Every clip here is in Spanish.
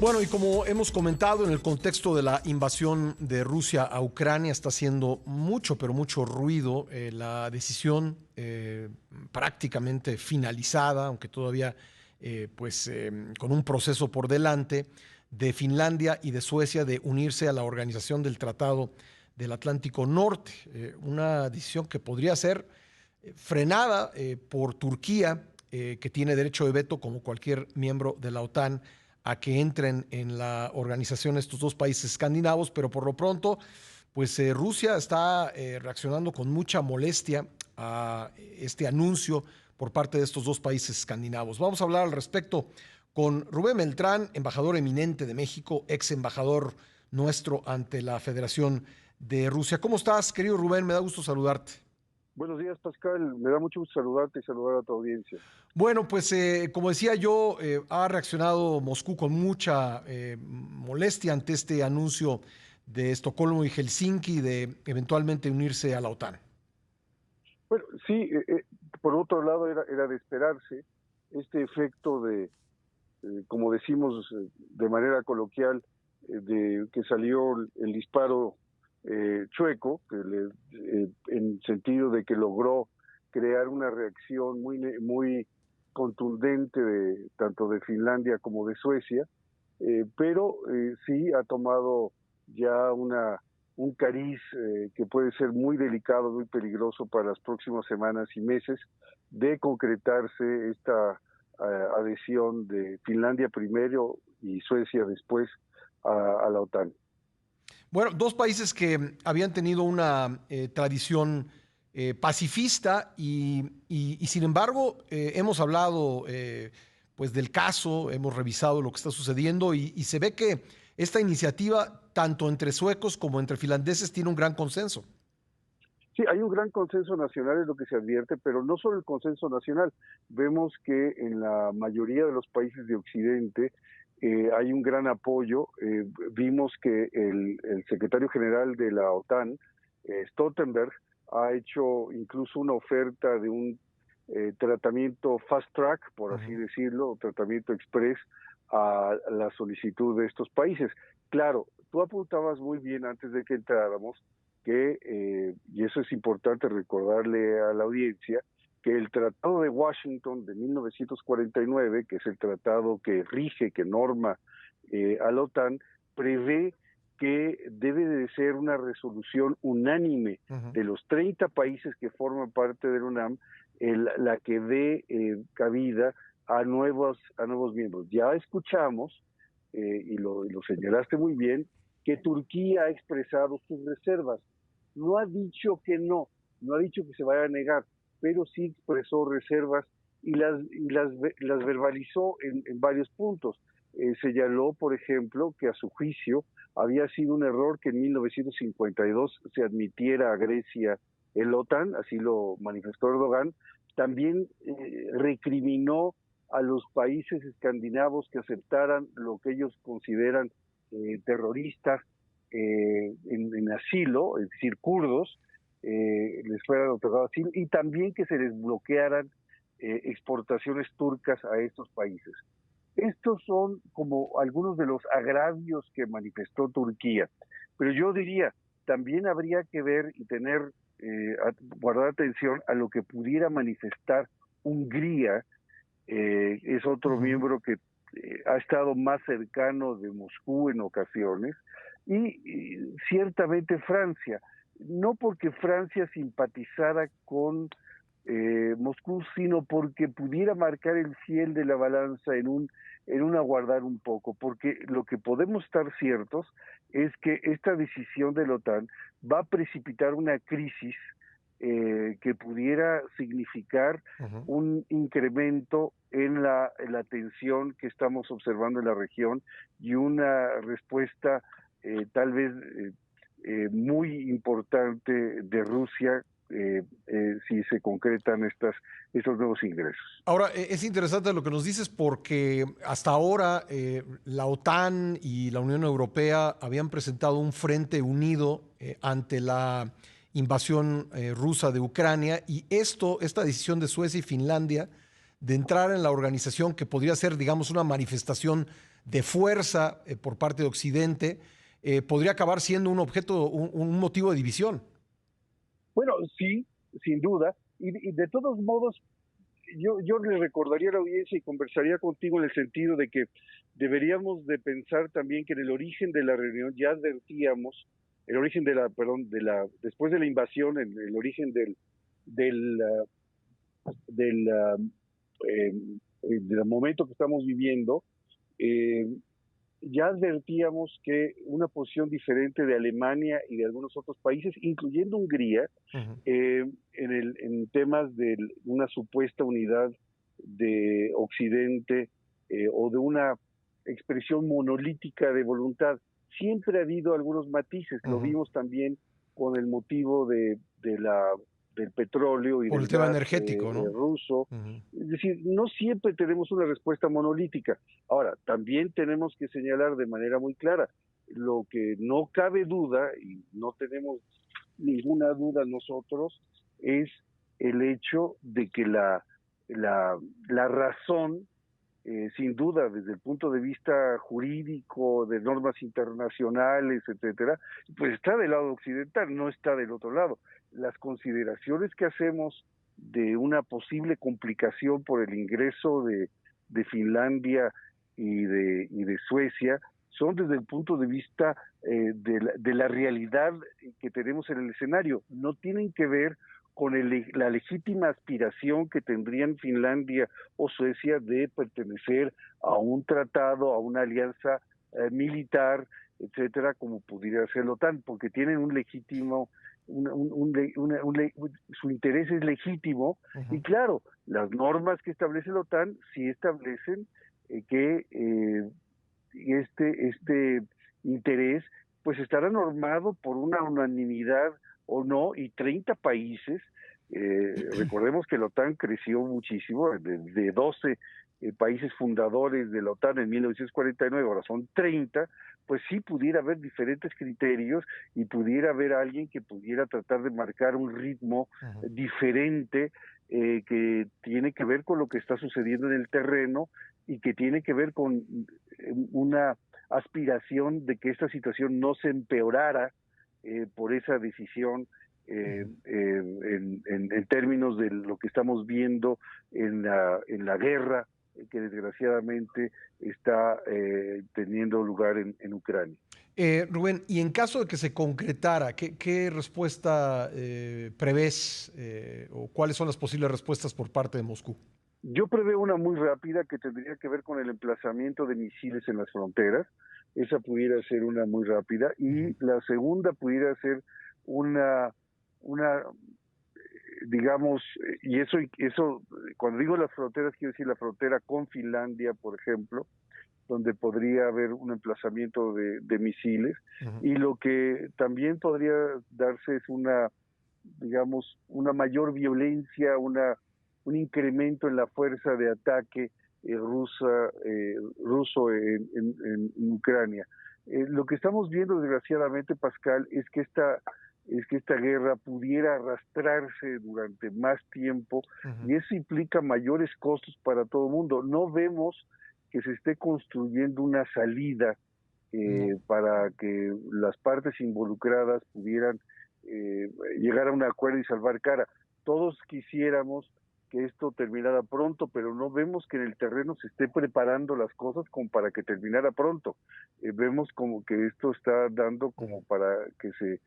Bueno, y como hemos comentado, en el contexto de la invasión de Rusia a Ucrania está haciendo mucho, pero mucho ruido la decisión prácticamente finalizada, aunque todavía con un proceso por delante, de Finlandia y de Suecia de unirse a la Organización del Tratado del Atlántico Norte. Una decisión que podría ser frenada por Turquía, que tiene derecho de veto como cualquier miembro de la OTAN a que entren en la organización estos dos países escandinavos, pero por lo pronto, Rusia está reaccionando con mucha molestia a este anuncio por parte de estos dos países escandinavos. Vamos a hablar al respecto con Rubén Beltrán, embajador eminente de México, ex embajador nuestro ante la Federación de Rusia. ¿Cómo estás, querido Rubén? Me da gusto saludarte. Buenos días, Pascal. Me da mucho gusto saludarte y saludar a tu audiencia. Bueno, como decía yo, ha reaccionado Moscú con mucha molestia ante este anuncio de Estocolmo y Helsinki de eventualmente unirse a la OTAN. Bueno, sí, por otro lado era de esperarse este efecto de, como decimos de manera coloquial, de que salió el disparo chueco, en sentido de que logró crear una reacción muy contundente tanto de Finlandia como de Suecia, pero sí ha tomado ya un cariz que puede ser muy delicado, muy peligroso para las próximas semanas y meses de concretarse esta adhesión de Finlandia primero y Suecia después a la OTAN. Bueno, dos países que habían tenido una tradición pacifista y sin embargo hemos hablado del caso, hemos revisado lo que está sucediendo y se ve que esta iniciativa, tanto entre suecos como entre finlandeses, tiene un gran consenso. Sí, hay un gran consenso nacional, es lo que se advierte, pero no solo el consenso nacional. Vemos que en la mayoría de los países de Occidente hay un gran apoyo. Vimos que el secretario general de la OTAN, Stoltenberg, ha hecho incluso una oferta de un tratamiento fast track, por así decirlo, tratamiento express a la solicitud de estos países. Claro, tú apuntabas muy bien antes de que entráramos que, y eso es importante recordarle a la audiencia, que el Tratado de Washington de 1949, que es el tratado que rige, que norma a la OTAN, prevé que debe de ser una resolución unánime de los 30 países que forman parte del UNAM, la que dé cabida a nuevos miembros. Ya escuchamos, y lo señalaste muy bien, que Turquía ha expresado sus reservas. No ha dicho que no ha dicho que se vaya a negar, pero sí expresó reservas y las verbalizó en varios puntos. Señaló, por ejemplo, que a su juicio había sido un error que en 1952 se admitiera a Grecia en la OTAN, así lo manifestó Erdogan. También recriminó a los países escandinavos que aceptaran lo que ellos consideran terroristas en asilo, es decir, kurdos, les fueran otorgado asilo, y también que se les bloquearan exportaciones turcas a estos países. Estos son como algunos de los agravios que manifestó Turquía, pero yo diría, también habría que ver y guardar atención a lo que pudiera manifestar Hungría. Es otro miembro que ha estado más cercano de Moscú en ocasiones, y ciertamente Francia, no porque Francia simpatizara con Moscú, sino porque pudiera marcar el fiel de la balanza en un aguardar un poco, porque lo que podemos estar ciertos es que esta decisión de la OTAN va a precipitar una crisis que pudiera significar un incremento en la tensión que estamos observando en la región y una respuesta tal vez muy importante de Rusia si se concretan estos nuevos ingresos. Ahora, es interesante lo que nos dices porque hasta ahora la OTAN y la Unión Europea habían presentado un frente unido ante la invasión rusa de Ucrania y esta decisión de Suecia y Finlandia de entrar en la organización que podría ser, digamos, una manifestación de fuerza por parte de Occidente, podría acabar siendo un objeto, un motivo de división. Bueno, sí, sin duda. Y de todos modos, yo le recordaría a la audiencia y conversaría contigo en el sentido de que deberíamos de pensar también que en el origen de la reunión ya advertíamos, el origen de la, perdón, después de la invasión, el origen del, del, del momento que estamos viviendo, eh, ya advertíamos que una posición diferente de Alemania y de algunos otros países, incluyendo Hungría, Ujú. en temas de una supuesta unidad de Occidente o de una expresión monolítica de voluntad. Siempre ha habido algunos matices, lo Ujú. vimos también con el motivo del petróleo y Por del el tema gas energético, ¿no? ruso. Ujú. Es decir, no siempre tenemos una respuesta monolítica. Ahora, también tenemos que señalar de manera muy clara, lo que no cabe duda, y no tenemos ninguna duda nosotros, es el hecho de que la razón, sin duda, desde el punto de vista jurídico, de normas internacionales, etcétera, pues está del lado occidental, no está del otro lado. Las consideraciones que hacemos de una posible complicación por el ingreso de Finlandia y de Suecia son desde el punto de vista de la realidad que tenemos en el escenario. No tienen que ver con la legítima aspiración que tendrían Finlandia o Suecia de pertenecer a un tratado, a una alianza militar, etcétera, como pudiera ser la OTAN, porque tienen un legítimo, su interés es legítimo, y Ujú. claro, las normas que establece la OTAN sí establecen que este interés pues estará normado por una unanimidad o no, y 30 países, recordemos que la OTAN creció muchísimo, de 12 países fundadores de la OTAN en 1949, ahora son 30, pues sí pudiera haber diferentes criterios y pudiera haber alguien que pudiera tratar de marcar un ritmo Ujú. diferente que tiene que ver con lo que está sucediendo en el terreno y que tiene que ver con una aspiración de que esta situación no se empeorara por esa decisión Ujú. en términos de lo que estamos viendo en la guerra que desgraciadamente está teniendo lugar en Ucrania. Rubén, y en caso de que se concretara, ¿qué respuesta prevés o cuáles son las posibles respuestas por parte de Moscú? Yo preveo una muy rápida que tendría que ver con el emplazamiento de misiles en las fronteras. Esa pudiera ser una muy rápida. Ujú. Y la segunda pudiera ser una digamos, y eso, cuando digo las fronteras, quiero decir la frontera con Finlandia, por ejemplo, donde podría haber un emplazamiento de misiles. Ujú. Y lo que también podría darse es digamos, una mayor violencia, un incremento en la fuerza de ataque ruso en Ucrania. Lo que estamos viendo, desgraciadamente, Pascal, es que esta guerra pudiera arrastrarse durante más tiempo Ujú. y eso implica mayores costos para todo el mundo. No vemos que se esté construyendo una salida No. para que las partes involucradas pudieran eh, llegar a un acuerdo y salvar cara. Todos quisiéramos que esto terminara pronto, pero no vemos que en el terreno se esté preparando las cosas como para que terminara pronto. Vemos como que esto está dando Ujú. como para que se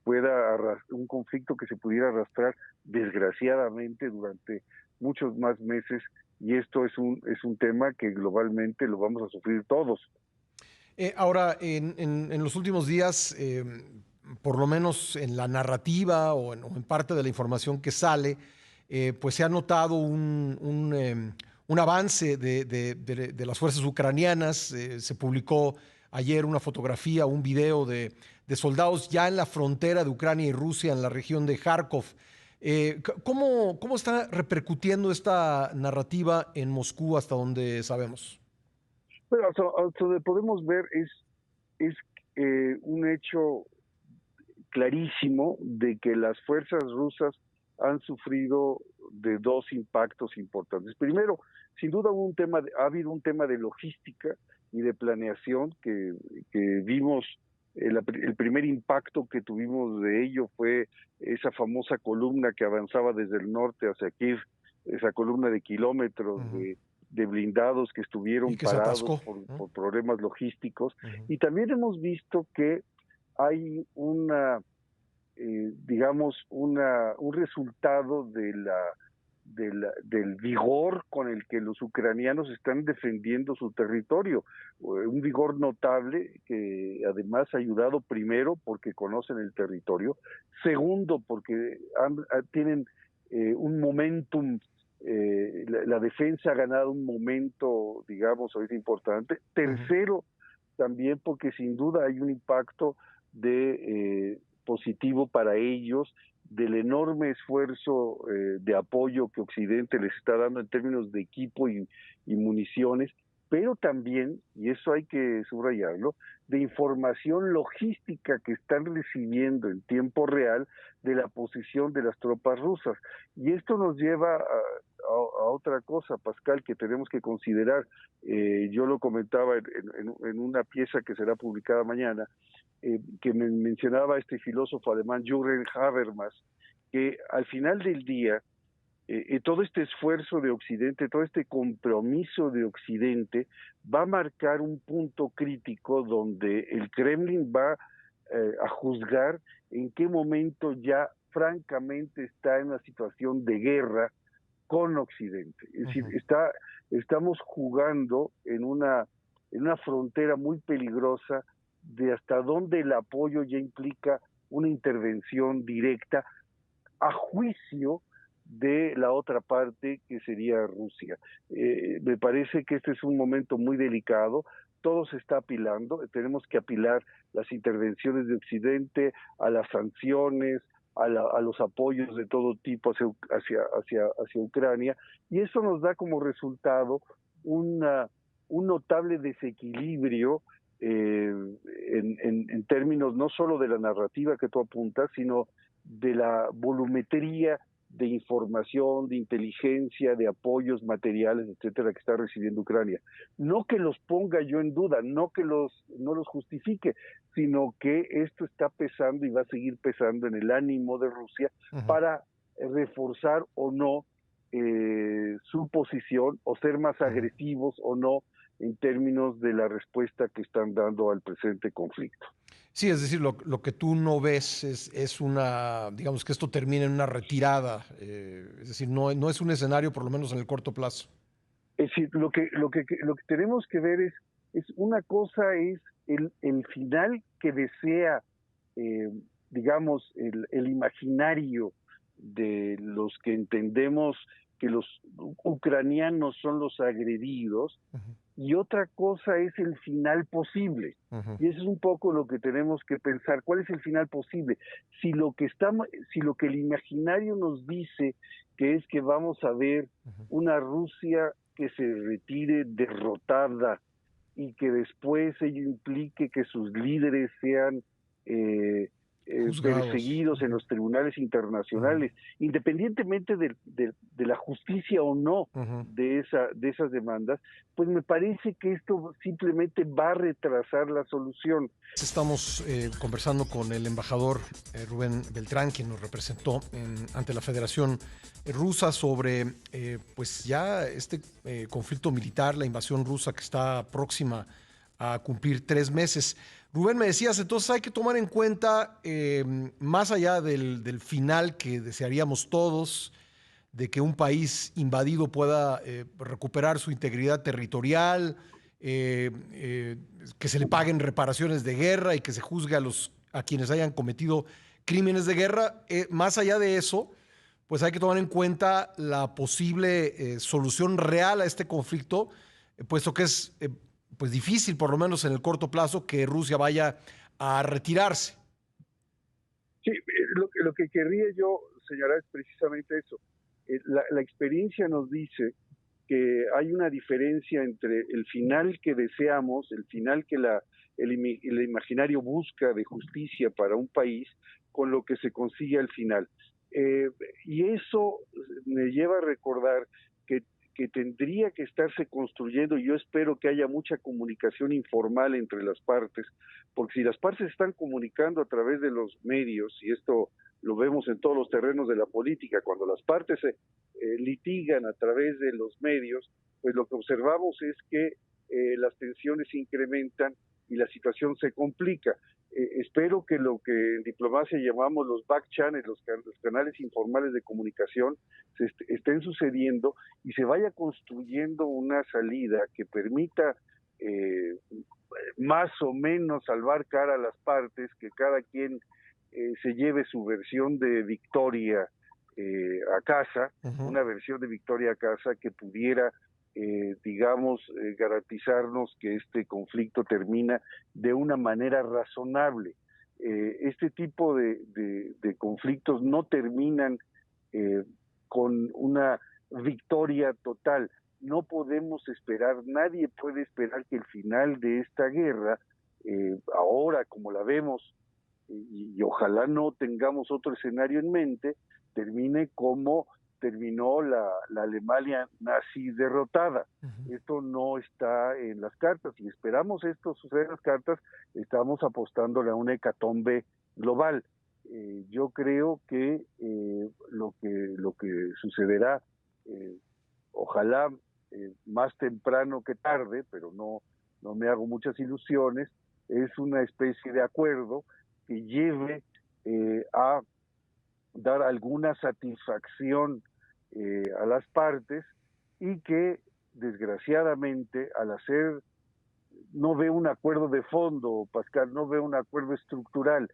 pueda arrastrar, un conflicto que se pudiera arrastrar desgraciadamente durante muchos más meses, y esto es un tema que globalmente lo vamos a sufrir todos. Ahora, en los últimos días, por lo menos en la narrativa o en parte de la información que sale, pues se ha notado un avance de las fuerzas ucranianas. Se publicó ayer una fotografía, un video de soldados ya en la frontera de Ucrania y Rusia, en la región de Kharkov. ¿Cómo está repercutiendo esta narrativa en Moscú hasta donde sabemos? Pero hasta donde podemos ver es un hecho clarísimo de que las fuerzas rusas han sufrido de dos impactos importantes. Primero, sin duda ha habido un tema de logística y de planeación que vimos. El primer impacto que tuvimos de ello fue esa famosa columna que avanzaba desde el norte hacia Kiev, esa columna de kilómetros de blindados que estuvieron Y que se parados atascó, ¿no? por problemas logísticos. Y también hemos visto que hay digamos, un resultado del vigor con el que los ucranianos están defendiendo su territorio, un vigor notable que además ha ayudado primero porque conocen el territorio, segundo porque tienen un momentum, la defensa ha ganado un momento, digamos, ahorita importante, tercero también porque sin duda hay un impacto de positivo para ellos del enorme esfuerzo de apoyo que Occidente les está dando en términos de equipo y municiones, pero también, y eso hay que subrayarlo, de información logística que están recibiendo en tiempo real de la posición de las tropas rusas. Y esto nos lleva a otra cosa, Pascal, que tenemos que considerar. Yo lo comentaba en una pieza que será publicada mañana, que me mencionaba este filósofo alemán Jürgen Habermas, que al final del día, todo este esfuerzo de Occidente, todo este compromiso de Occidente va a marcar un punto crítico donde el Kremlin va a juzgar en qué momento ya francamente está en una situación de guerra con Occidente. Es decir, estamos jugando en una frontera muy peligrosa de hasta dónde el apoyo ya implica una intervención directa a juicio de la otra parte, que sería Rusia. Me parece que este es un momento muy delicado, todo se está apilando, tenemos que apilar las intervenciones de Occidente a las sanciones, a los apoyos de todo tipo hacia Ucrania, y eso nos da como resultado un notable desequilibrio en términos no solo de la narrativa que tú apuntas, sino de la volumetría de información, de inteligencia, de apoyos materiales, etcétera, que está recibiendo Ucrania. No que los ponga yo en duda, no los justifique, sino que esto está pesando y va a seguir pesando en el ánimo de Rusia para reforzar o no su posición, o ser más agresivos o no en términos de la respuesta que están dando al presente conflicto. Sí, es decir, lo que tú no ves es digamos que esto termina en una retirada, es decir, no es un escenario, por lo menos en el corto plazo. Es decir, lo que tenemos que ver es una cosa es el final que desea, digamos, el imaginario de los que entendemos que los ucranianos son los agredidos, y otra cosa es el final posible. Y eso es un poco lo que tenemos que pensar. ¿Cuál es el final posible? Si lo que el imaginario nos dice que es que vamos a ver una Rusia que se retire derrotada y que después ello implique que sus líderes sean perseguidos en los tribunales internacionales, independientemente de la justicia o no de esas demandas, pues me parece que esto simplemente va a retrasar la solución. Estamos conversando con el embajador Rubén Beltrán, quien nos representó ante la Federación Rusa sobre pues ya este conflicto militar, la invasión rusa que está próxima a cumplir 3 meses. Rubén, me decías, entonces hay que tomar en cuenta, más allá del final que desearíamos todos, de que un país invadido pueda recuperar su integridad territorial, que se le paguen reparaciones de guerra y que se juzgue a quienes hayan cometido crímenes de guerra. Más allá de eso, pues hay que tomar en cuenta la posible solución real a este conflicto, puesto que es pues difícil, por lo menos en el corto plazo, que Rusia vaya a retirarse. Sí, lo que querría yo señalar es precisamente eso. La experiencia nos dice que hay una diferencia entre el final que deseamos, el final que el imaginario busca de justicia para un país, con lo que se consigue al final. Y eso me lleva a recordar que que tendría que estarse construyendo. Yo espero que haya mucha comunicación informal entre las partes, porque si las partes están comunicando a través de los medios, y esto lo vemos en todos los terrenos de la política, cuando las partes se litigan a través de los medios, pues lo que observamos es que las tensiones se incrementan y la situación se complica. Espero que lo que en diplomacia llamamos los back channels, los canales informales de comunicación, estén sucediendo y se vaya construyendo una salida que permita más o menos salvar cara a las partes, que cada quien se lleve su versión de victoria a casa, una versión de victoria a casa que pudiera garantizarnos que este conflicto termina de una manera razonable. Este tipo de conflictos no terminan con una victoria total. No podemos esperar, nadie puede esperar que el final de esta guerra, ahora como la vemos, y ojalá no tengamos otro escenario en mente, termine como terminó la Alemania nazi derrotada. Esto no está en las cartas. Si esperamos esto suceda en las cartas, estamos apostándole a una hecatombe global. Yo creo que lo que sucederá, ojalá más temprano que tarde, pero no me hago muchas ilusiones, es una especie de acuerdo que lleve a dar alguna satisfacción a las partes, y que desgraciadamente al hacer, no veo un acuerdo de fondo, Pascal, no veo un acuerdo estructural.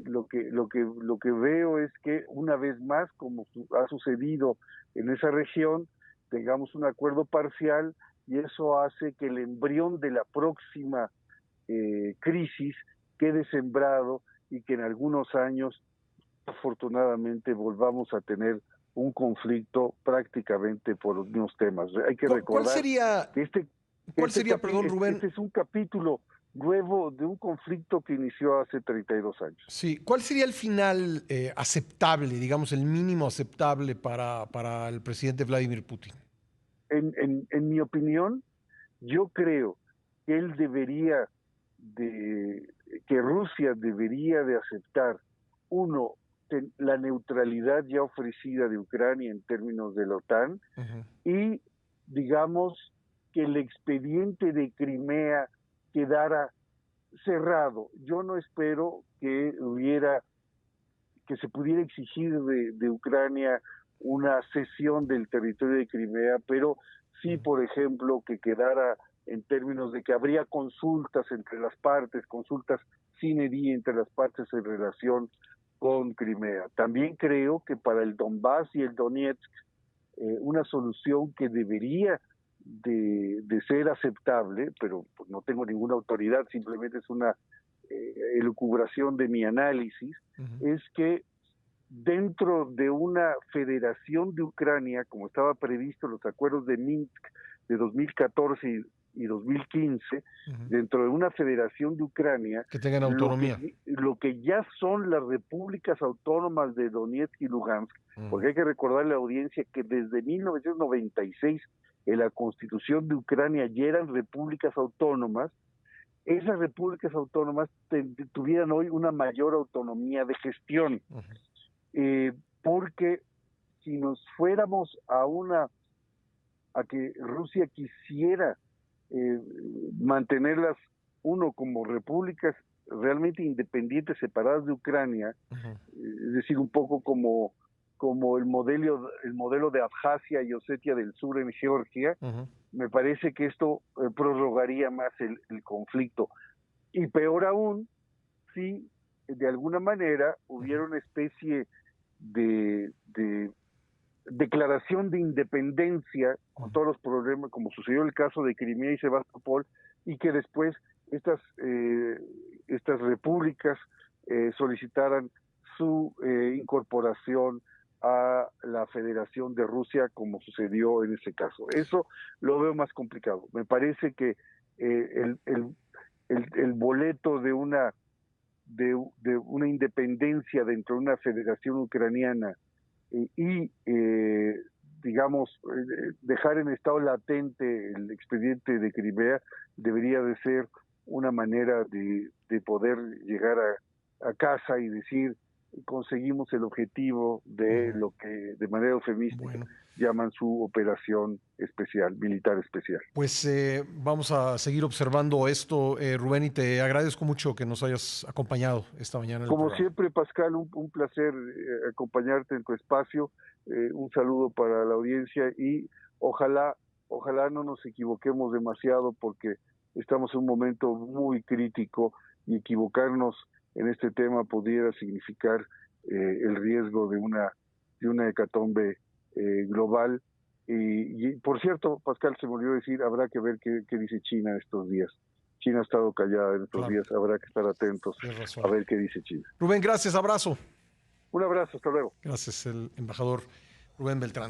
Lo que veo es que una vez más, como ha sucedido en esa región, tengamos un acuerdo parcial, y eso hace que el embrión de la próxima crisis quede sembrado, y que en algunos años afortunadamente volvamos a tener un conflicto prácticamente por los mismos temas. Hay que recordar que Rubén? Este es un capítulo nuevo de un conflicto que inició hace 32 años. Sí, ¿cuál sería el final aceptable, digamos, el mínimo aceptable para el presidente Vladimir Putin? En mi opinión, yo creo que que Rusia debería de aceptar, uno, la neutralidad ya ofrecida de Ucrania en términos de la OTAN, y digamos que el expediente de Crimea quedara cerrado. Yo no espero que se pudiera exigir de Ucrania una cesión del territorio de Crimea, pero sí, por ejemplo, que quedara en términos de que habría consultas entre las partes, consultas sine die entre las partes en relación con Crimea. También creo que para el Donbass y el Donetsk, una solución que debería de ser aceptable, pero pues no tengo ninguna autoridad, simplemente es una elucubración de mi análisis, es que dentro de una federación de Ucrania, como estaba previsto en los acuerdos de Minsk de 2014 y 2015, dentro de una federación de Ucrania, que tengan autonomía. Lo que ya son las repúblicas autónomas de Donetsk y Lugansk, porque hay que recordarle a la audiencia que desde 1996 en la Constitución de Ucrania ya eran repúblicas autónomas. Esas repúblicas autónomas tuvieran hoy una mayor autonomía de gestión, porque si nos fuéramos a que Rusia quisiera mantenerlas, uno, como repúblicas realmente independientes, separadas de Ucrania, es decir, un poco como el modelo de Abjasia y Osetia del Sur en Georgia, me parece que esto prorrogaría más el conflicto. Y peor aún, si de alguna manera hubiera una especie de declaración de independencia con todos los problemas, como sucedió en el caso de Crimea y Sebastopol, y que después estas repúblicas solicitaran su incorporación a la Federación de Rusia, como sucedió en ese caso. Eso lo veo más complicado. Me parece que el boleto de una independencia dentro de una federación ucraniana y digamos, dejar en estado latente el expediente de Crimea debería de ser una manera de poder llegar a casa y decir, conseguimos el objetivo de lo que de manera eufemística llaman su operación especial, militar especial. Pues vamos a seguir observando esto, Rubén, y te agradezco mucho que nos hayas acompañado esta mañana en el Como programa. siempre, Pascal, un placer acompañarte en tu espacio. Un saludo para la audiencia y ojalá no nos equivoquemos demasiado, porque estamos en un momento muy crítico y equivocarnos en este tema pudiera significar el riesgo de una hecatombe global. Y por cierto, Pascal, se me olvidó decir, habrá que ver qué dice China estos días. China ha estado callada en estos días, habrá que estar atentos a ver qué dice China. Rubén, gracias, abrazo. Un abrazo, hasta luego. Gracias, el embajador Rubén Beltrán.